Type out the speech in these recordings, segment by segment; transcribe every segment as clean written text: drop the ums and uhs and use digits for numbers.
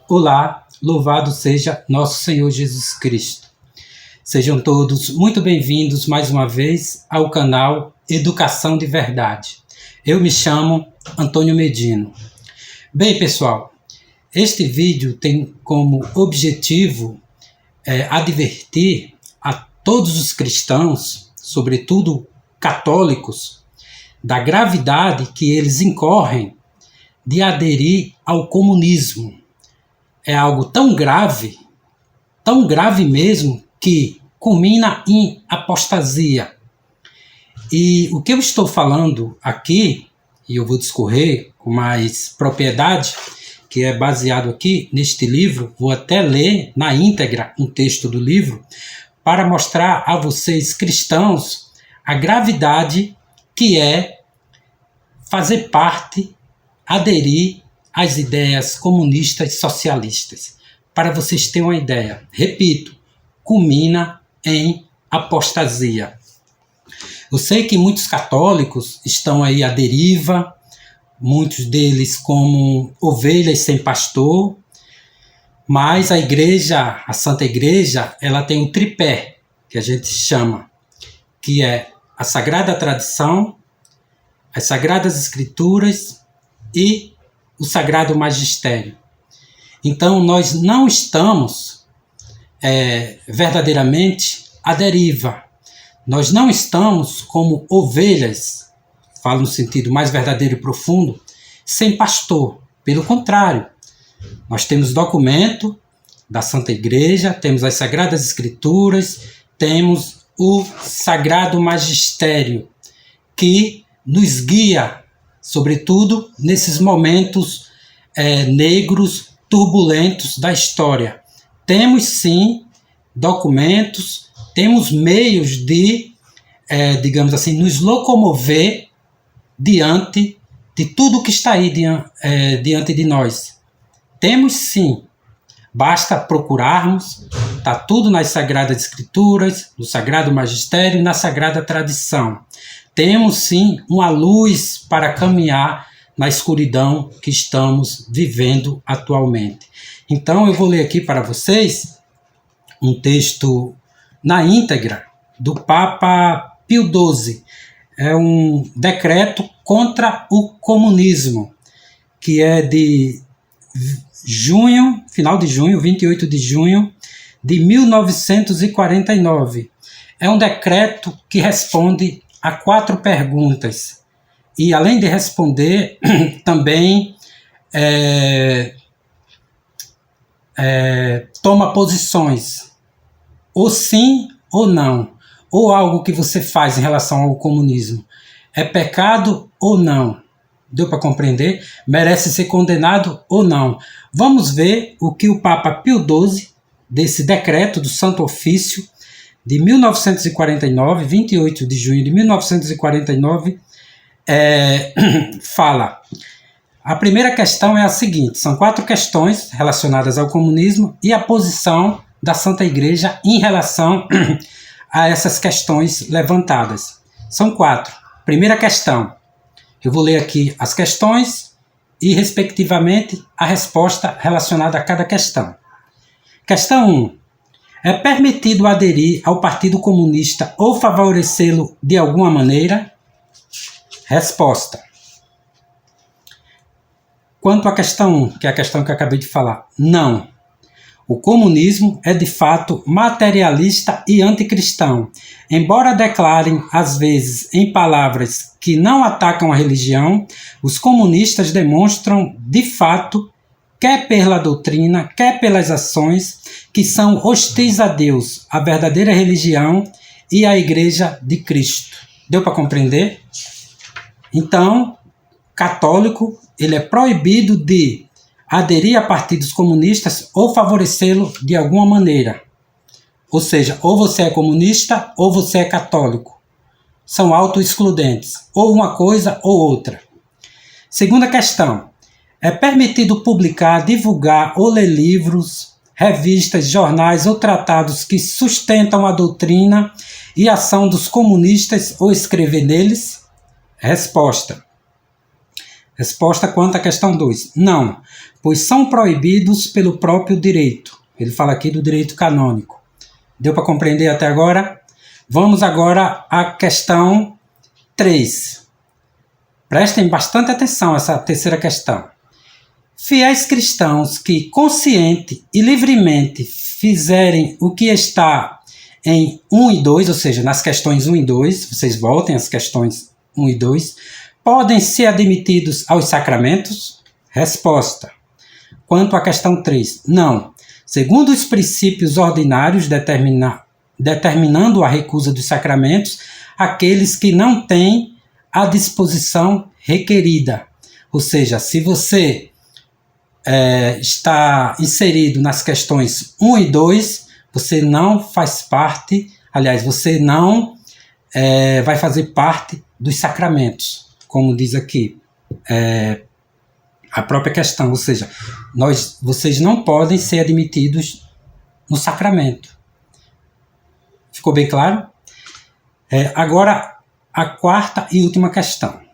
Olá, louvado seja nosso Senhor Jesus Cristo. Sejam todos muito bem-vindos mais uma vez ao canal Educação de Verdade. Eu me chamo Antônio Medino. Bem, pessoal, este vídeo tem como objetivo advertir a todos os cristãos, sobretudo católicos, da gravidade que eles incorrem de aderir ao comunismo. É algo tão grave mesmo, que culmina em apostasia. E o que eu estou falando aqui, e eu vou discorrer com mais propriedade, que é baseado aqui neste livro, vou até ler na íntegra um texto do livro, para mostrar a vocês, cristãos, a gravidade que é fazer parte, aderir às ideias comunistas socialistas. Para vocês terem uma ideia, repito, culmina em apostasia. Eu sei que muitos católicos estão aí à deriva, muitos deles como ovelhas sem pastor, mas a igreja, a Santa Igreja, ela tem um tripé, que a gente chama, que é a Sagrada Tradição, as Sagradas Escrituras e o Sagrado Magistério. Então, nós não estamos verdadeiramente à deriva. Nós não estamos como ovelhas, falo no sentido mais verdadeiro e profundo, sem pastor. Pelo contrário, nós temos documento da Santa Igreja, temos as Sagradas Escrituras, temos o Sagrado Magistério, que nos guia, sobretudo nesses momentos negros, turbulentos da história. Temos sim documentos, temos meios de, digamos assim, nos locomover diante de tudo que está aí diante de nós. Temos sim, basta procurarmos, está tudo nas Sagradas Escrituras, no Sagrado Magistério e na Sagrada Tradição. Temos sim uma luz para caminhar na escuridão que estamos vivendo atualmente. Então eu vou ler aqui para vocês um texto na íntegra do Papa Pio XII. É um decreto contra o comunismo, que é de junho, final de junho, 28 de junho de 1949. É um decreto que responde a 4 perguntas. E, além de responder, também toma posições. Ou sim ou não. Ou algo que você faz em relação ao comunismo é pecado ou não. Deu para compreender? Merece ser condenado ou não. Vamos ver o que o Papa Pio XII, desse decreto do Santo Ofício, de 1949, 28 de junho de 1949, fala. A primeira questão é a seguinte: são 4 questões relacionadas ao comunismo e a posição da Santa Igreja em relação a essas questões levantadas. São 4. Primeira questão. Eu vou ler aqui as questões e, respectivamente, a resposta relacionada a cada questão. Questão 1. É permitido aderir ao Partido Comunista ou favorecê-lo de alguma maneira? Resposta. Quanto à questão 1, que é a questão que eu acabei de falar, não. O comunismo é de fato materialista e anticristão. Embora declarem, às vezes, em palavras que não atacam a religião, os comunistas demonstram, de fato, quer pela doutrina, quer pelas ações, que são hostis a Deus, a verdadeira religião e a Igreja de Cristo. Deu para compreender? Então, católico, ele é proibido de aderir a partidos comunistas ou favorecê-lo de alguma maneira. Ou seja, ou você é comunista ou você é católico. São autoexcludentes, ou uma coisa ou outra. Segunda questão. É permitido publicar, divulgar ou ler livros, revistas, jornais ou tratados que sustentam a doutrina e ação dos comunistas ou escrever neles? Resposta. Resposta quanto à questão 2. Não. pois são proibidos pelo próprio direito. Ele fala aqui do direito canônico. Deu para compreender até agora? Vamos agora à questão 3. Prestem bastante atenção a essa terceira questão. Fiéis cristãos que consciente e livremente fizerem o que está em 1 e 2, ou seja, nas questões 1 e 2, vocês voltem às questões 1 e 2, podem ser admitidos aos sacramentos? Resposta. Quanto à questão 3, não. Segundo os princípios ordinários determinando a recusa dos sacramentos, aqueles que não têm a disposição requerida. Ou seja, se você está inserido nas questões 1 e 2, você não faz parte, aliás, você não vai fazer parte dos sacramentos, como diz aqui a própria questão, ou seja, vocês não podem ser admitidos no sacramento. Ficou bem claro? Agora, a quarta e última questão.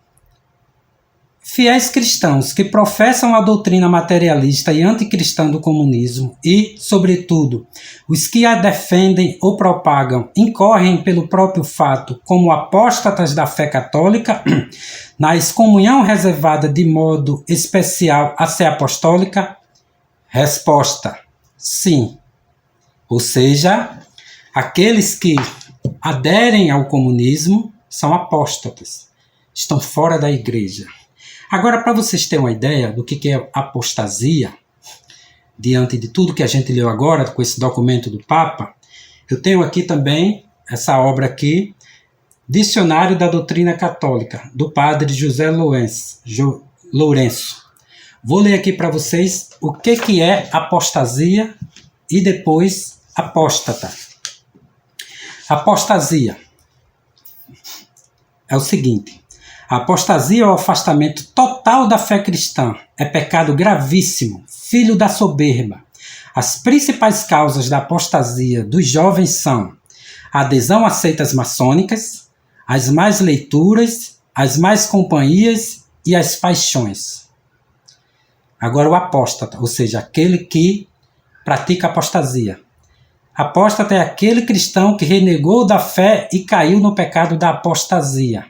Fiéis cristãos que professam a doutrina materialista e anticristã do comunismo e, sobretudo, os que a defendem ou propagam, incorrem pelo próprio fato como apóstatas da fé católica, na excomunhão reservada de modo especial à sé apostólica? Resposta: sim. Ou seja, aqueles que aderem ao comunismo são apóstatas, estão fora da igreja. Agora, para vocês terem uma ideia do que é apostasia, diante de tudo que a gente leu agora, com esse documento do Papa, eu tenho aqui também essa obra aqui, Dicionário da Doutrina Católica, do padre José Lourenço. Vou ler aqui para vocês o que é apostasia e depois apóstata. Apostasia é o seguinte: a apostasia é o afastamento total da fé cristã. É pecado gravíssimo, filho da soberba. As principais causas da apostasia dos jovens são a adesão a seitas maçônicas, as más leituras, as más companhias e as paixões. Agora o apóstata, ou seja, aquele que pratica apostasia. Apóstata é aquele cristão que renegou da fé e caiu no pecado da apostasia.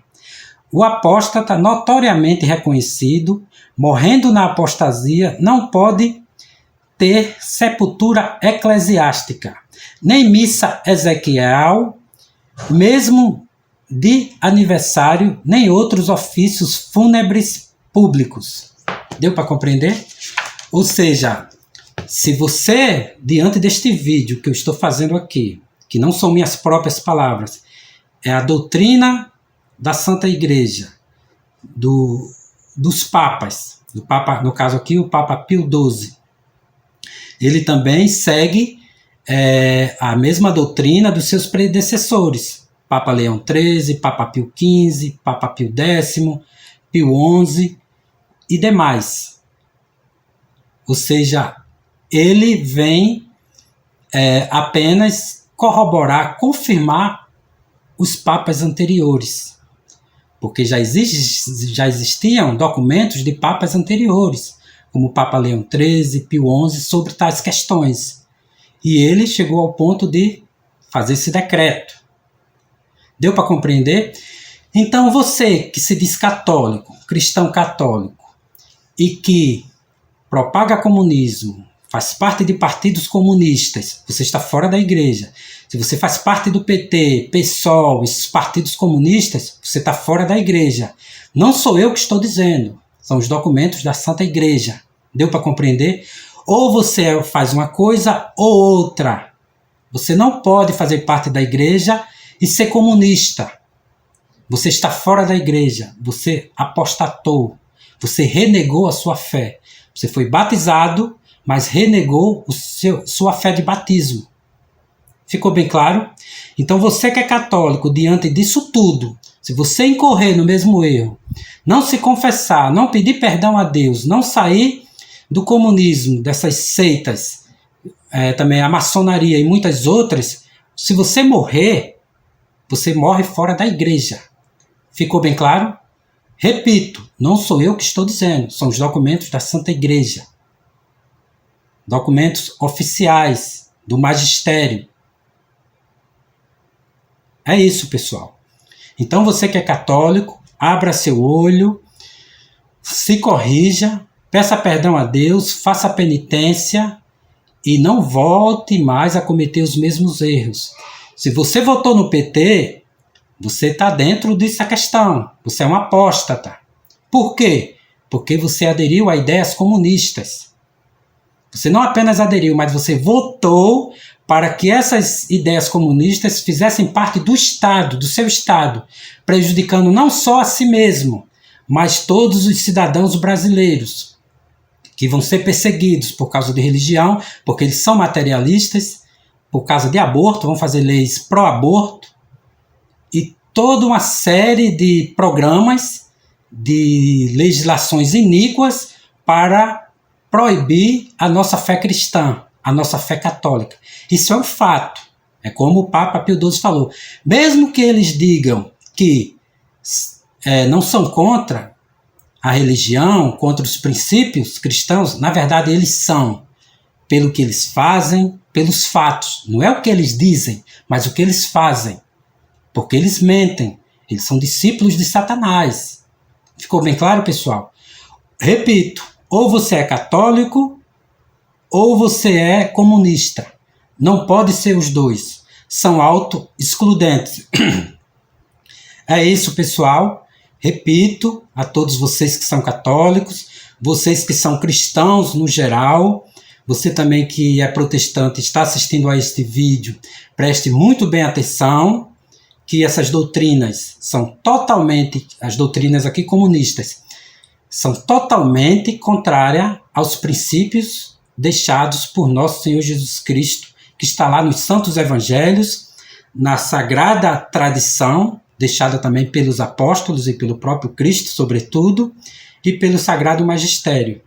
O apóstata, notoriamente reconhecido, morrendo na apostasia, não pode ter sepultura eclesiástica, nem missa exequial, mesmo de aniversário, nem outros ofícios fúnebres públicos. Deu para compreender? Ou seja, se você, diante deste vídeo que eu estou fazendo aqui, que não são minhas próprias palavras, é a doutrina da Santa Igreja, dos papas, do Papa, no caso aqui o Papa Pio XII. Ele também segue a mesma doutrina dos seus predecessores, Papa Leão XIII, Papa Pio XV, Papa Pio X, Pio XI e demais. Ou seja, ele vem apenas corroborar, confirmar os papas anteriores. Porque já existiam documentos de papas anteriores, como o Papa Leão XIII, Pio XI, sobre tais questões. E ele chegou ao ponto de fazer esse decreto. Deu para compreender? Então você que se diz católico, cristão católico, e que propaga comunismo, faz parte de partidos comunistas, você está fora da igreja. Se você faz parte do PT, PSOL, esses partidos comunistas, você está fora da igreja. Não sou eu que estou dizendo, são os documentos da Santa Igreja. Deu para compreender? Ou você faz uma coisa ou outra. Você não pode fazer parte da igreja e ser comunista. Você está fora da igreja, você apostatou, você renegou a sua fé. Você foi batizado, mas renegou sua fé de batismo. Ficou bem claro? Então você que é católico, diante disso tudo, se você incorrer no mesmo erro, não se confessar, não pedir perdão a Deus, não sair do comunismo, dessas seitas, também a maçonaria e muitas outras, se você morrer, você morre fora da igreja. Ficou bem claro? Repito, não sou eu que estou dizendo, são os documentos da Santa Igreja. documentos oficiais do magistério. É isso, pessoal. Então você que é católico, abra seu olho, se corrija, peça perdão a Deus, faça penitência e não volte mais a cometer os mesmos erros. Se você votou no PT, você está dentro dessa questão. Você é um apóstata. Por quê? Porque você aderiu a ideias comunistas. Você não apenas aderiu, mas você votou para que essas ideias comunistas fizessem parte do Estado, do seu Estado, prejudicando não só a si mesmo, mas todos os cidadãos brasileiros, que vão ser perseguidos por causa de religião, porque eles são materialistas, por causa de aborto, vão fazer leis pró-aborto, e toda uma série de programas, de legislações iníquas para proibir a nossa fé cristã, a nossa fé católica. Isso é um fato. É como o Papa Pio XII falou. Mesmo que eles digam que não são contra a religião, contra os princípios cristãos, na verdade eles são, pelo que eles fazem, pelos fatos. Não é o que eles dizem, mas o que eles fazem. Porque eles mentem. Eles são discípulos de Satanás. Ficou bem claro, pessoal? Repito, ou você é católico, ou você é comunista. Não pode ser os dois. São auto-excludentes. É isso, pessoal. Repito a todos vocês que são católicos, vocês que são cristãos no geral, você também que é protestante está assistindo a este vídeo, preste muito bem atenção, que essas doutrinas são totalmente, as doutrinas aqui comunistas, são totalmente contrárias aos princípios deixados por nosso Senhor Jesus Cristo, que está lá nos Santos Evangelhos, na sagrada tradição, deixada também pelos apóstolos e pelo próprio Cristo, sobretudo, e pelo Sagrado Magistério.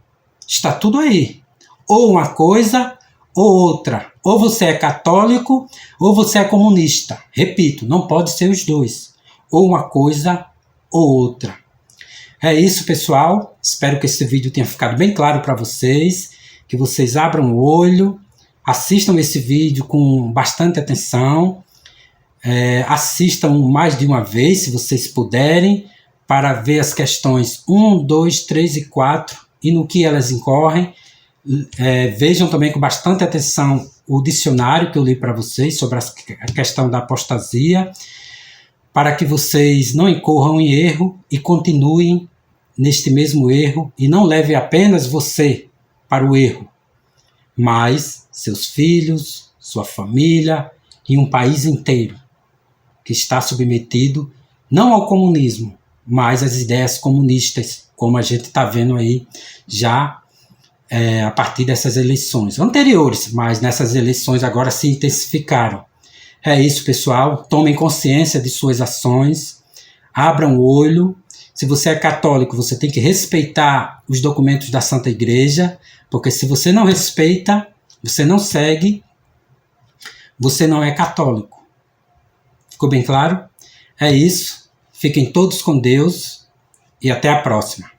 Está tudo aí. Ou uma coisa ou outra. Ou você é católico ou você é comunista. Repito, não pode ser os dois. Ou uma coisa ou outra. É isso, pessoal. Espero que esse vídeo tenha ficado bem claro para vocês, que vocês abram o olho, assistam esse vídeo com bastante atenção, assistam mais de uma vez, se vocês puderem, para ver as questões 1, 2, 3 e 4 e no que elas incorrem. Vejam também com bastante atenção o dicionário que eu li para vocês sobre a questão da apostasia, para que vocês não incorram em erro e continuem neste mesmo erro e não leve apenas você para o erro, mas seus filhos, sua família e um país inteiro que está submetido não ao comunismo, mas às ideias comunistas, como a gente está vendo aí já a partir dessas eleições anteriores, mas nessas eleições agora se intensificaram. É isso, pessoal. Tomem consciência de suas ações, abram o olho. Se você é católico, você tem que respeitar os documentos da Santa Igreja, porque se você não respeita, você não segue, você não é católico. Ficou bem claro? É isso. Fiquem todos com Deus e até a próxima.